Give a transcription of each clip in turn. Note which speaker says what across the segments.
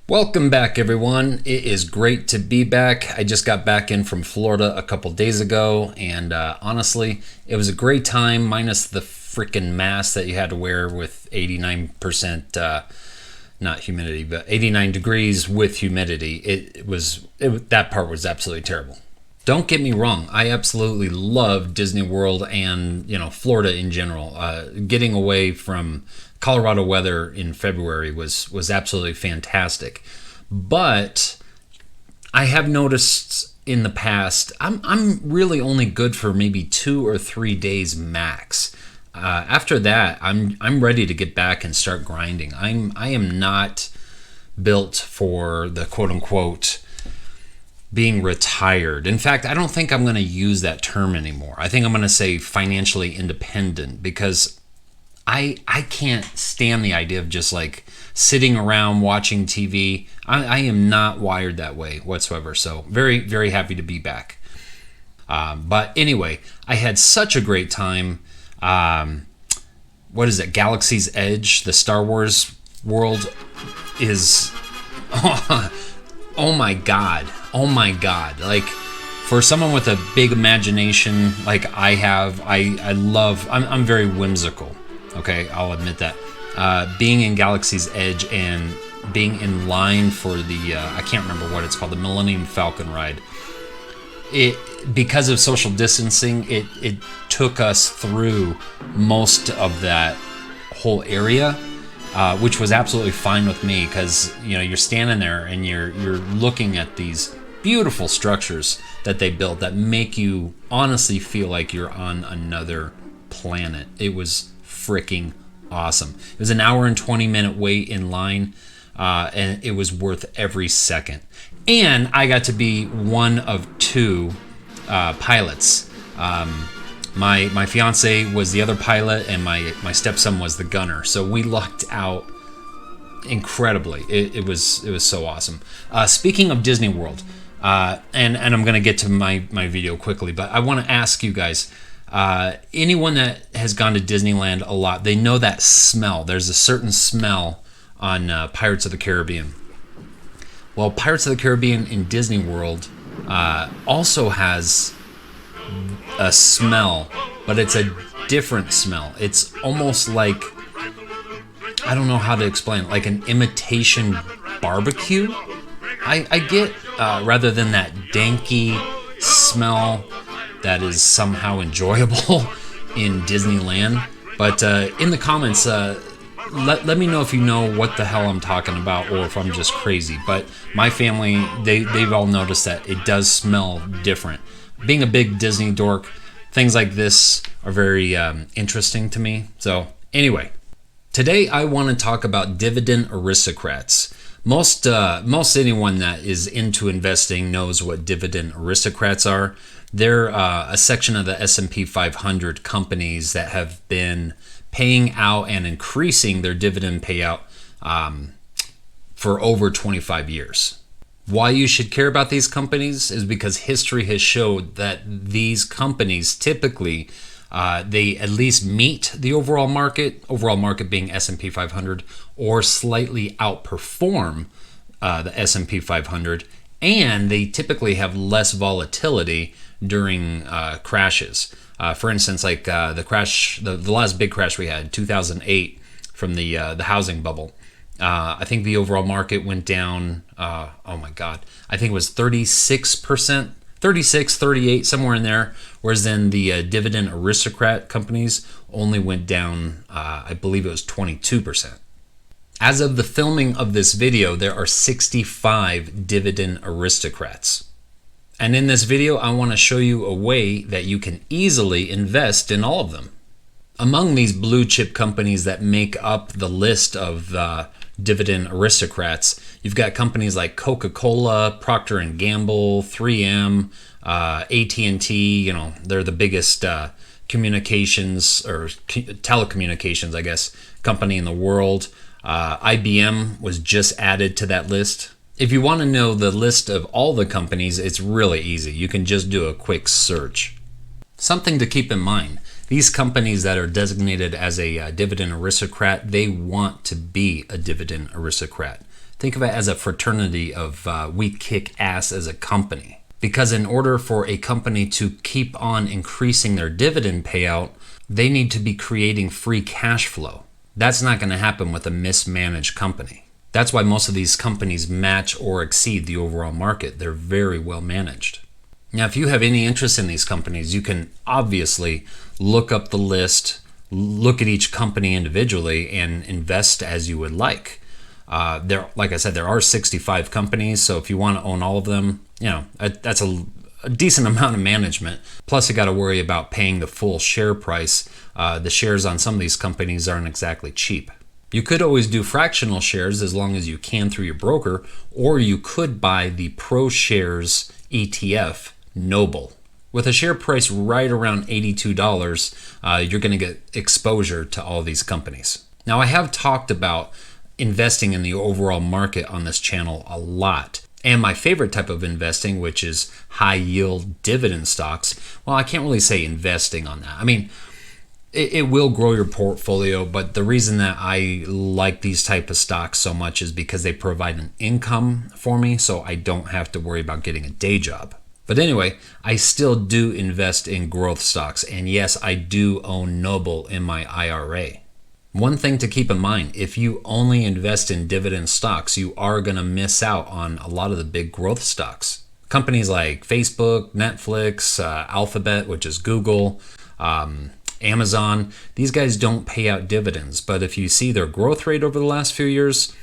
Speaker 1: Welcome back, everyone. It is great to be back. I just got back in from Florida a couple days ago, and honestly, it was a great time, minus the freaking mask that you had to wear with 89%, not humidity, but 89 degrees with humidity. That part was absolutely terrible. Don't get me wrong, I absolutely love Disney World and Florida in general. Getting away from Colorado weather in February was absolutely fantastic. But I have noticed in the past, I'm really only good for maybe 2 or 3 days max. After that, I'm ready to get back and start grinding. I am not built for the quote unquote being retired. In fact, I don't think I'm going to use that term anymore. I think I'm going to say financially independent, because I can't stand the idea of just like sitting around watching TV. I am not wired that way whatsoever. So very, very happy to be back. But anyway, I had such a great time. What is it? Galaxy's Edge, the Star Wars world is... Oh my god. Like, for someone with a big imagination like I have, I'm very whimsical. Okay, I'll admit that. Being in Galaxy's Edge and being in line for the, I can't remember what it's called, the Millennium Falcon ride. Because of social distancing, it took us through most of that whole area. Which was absolutely fine with me, because you're standing there and you're looking at these beautiful structures that they built that make you honestly feel like you're on another planet. It was freaking awesome. It was an hour and 20-minute wait in line, and it was worth every second. And I got to be one of 2 pilots. My fiance was the other pilot, and my stepson was the gunner. So we lucked out incredibly. It was so awesome. Speaking of Disney World, and I'm gonna get to my video quickly, but I want to ask you guys. Anyone that has gone to Disneyland a lot, they know that smell. There's a certain smell on Pirates of the Caribbean. Well, Pirates of the Caribbean in Disney World also has a smell, but it's a different smell. It's almost like, I don't know how to explain it, like an imitation barbecue. I get, rather than that danky smell that is somehow enjoyable in Disneyland. But in the comments, let me know if you know what the hell I'm talking about, or if I'm just crazy. But my family, they've all noticed that it does smell different. Being a big Disney dork, things like this are very interesting to me. So anyway, today I want to talk about Dividend Aristocrats. Most anyone that is into investing knows what Dividend Aristocrats are. They're a section of the S&P 500 companies that have been paying out and increasing their dividend payout for over 25 years. Why you should care about these companies is because history has showed that these companies typically, they at least meet the overall market being S&P 500, or slightly outperform the S&P 500, and they typically have less volatility during crashes. For instance, like the crash, the last big crash we had, 2008, from the housing bubble. I think the overall market went down, oh my God, I think it was 36%, 36, 38, somewhere in there. Whereas then the Dividend Aristocrat companies only went down, I believe it was 22%. As of the filming of this video, there are 65 Dividend Aristocrats. And in this video, I want to show you a way that you can easily invest in all of them. Among these blue chip companies that make up the list of Dividend Aristocrats, you've got companies like Coca-Cola, Procter & Gamble, 3M, AT&T. They're the biggest communications or telecommunications, I guess, company in the world. IBM was just added to that list. If you want to know the list of all the companies, it's really easy. You can just do a quick search. Something to keep in mind, these companies that are designated as a Dividend Aristocrat, they want to be a Dividend Aristocrat. Think of it as a fraternity of we kick ass as a company. Because in order for a company to keep on increasing their dividend payout, they need to be creating free cash flow. That's not going to happen with a mismanaged company. That's why most of these companies match or exceed the overall market. They're very well managed. Now, if you have any interest in these companies, you can obviously look up the list, look at each company individually, and invest as you would like. Like I said, there are 65 companies, so if you want to own all of them, that's a decent amount of management. Plus, you got to worry about paying the full share price. The shares on some of these companies aren't exactly cheap. You could always do fractional shares as long as you can through your broker, or you could buy the ProShares ETF, NOBL. With a share price right around $82, you're going to get exposure to all these companies. Now, I have talked about investing in the overall market on this channel a lot. And my favorite type of investing, which is high yield dividend stocks, well, I can't really say investing on that. I mean, it will grow your portfolio, but the reason that I like these type of stocks so much is because they provide an income for me, so I don't have to worry about getting a day job. But anyway, I still do invest in growth stocks, and yes, I do own NOBL in my IRA. One thing to keep in mind, if you only invest in dividend stocks, you are going to miss out on a lot of the big growth stocks. Companies like Facebook, Netflix, Alphabet, which is Google, Amazon, these guys don't pay out dividends. But if you see their growth rate over the last few years,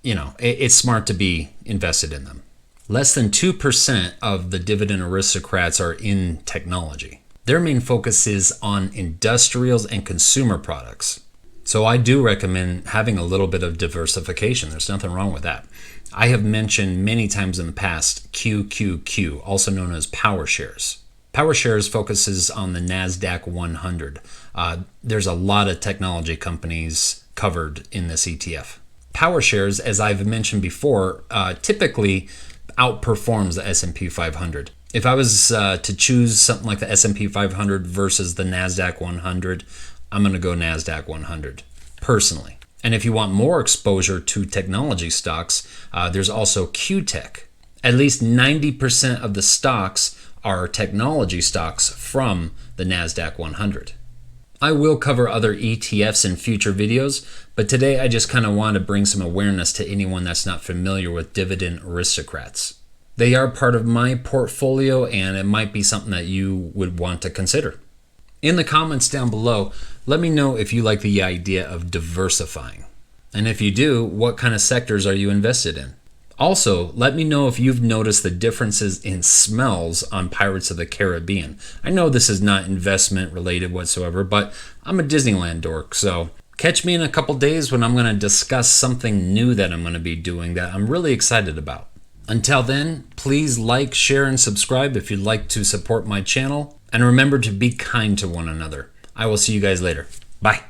Speaker 1: it's smart to be invested in them. Less than 2% of the Dividend Aristocrats are in technology. Their main focus is on industrials and consumer products. So I do recommend having a little bit of diversification. There's nothing wrong with that. I have mentioned many times in the past QQQ, also known as PowerShares. PowerShares focuses on the NASDAQ 100. There's a lot of technology companies covered in this ETF. PowerShares, as I've mentioned before, typically outperforms the S&P 500. If I was to choose something like the S&P 500 versus the NASDAQ 100, I'm going to go NASDAQ 100 personally. And if you want more exposure to technology stocks, there's also QTech. At least 90% of the stocks are technology stocks from the NASDAQ 100. I will cover other ETFs in future videos, but today I just kind of want to bring some awareness to anyone that's not familiar with Dividend Aristocrats. They are part of my portfolio, and it might be something that you would want to consider. In the comments down below, let me know if you like the idea of diversifying. And if you do, what kind of sectors are you invested in? Also, let me know if you've noticed the differences in smells on Pirates of the Caribbean. I know this is not investment related whatsoever, but I'm a Disneyland dork, so catch me in a couple days when I'm going to discuss something new that I'm going to be doing that I'm really excited about. Until then, please like, share, and subscribe if you'd like to support my channel. And remember to be kind to one another. I will see you guys later. Bye.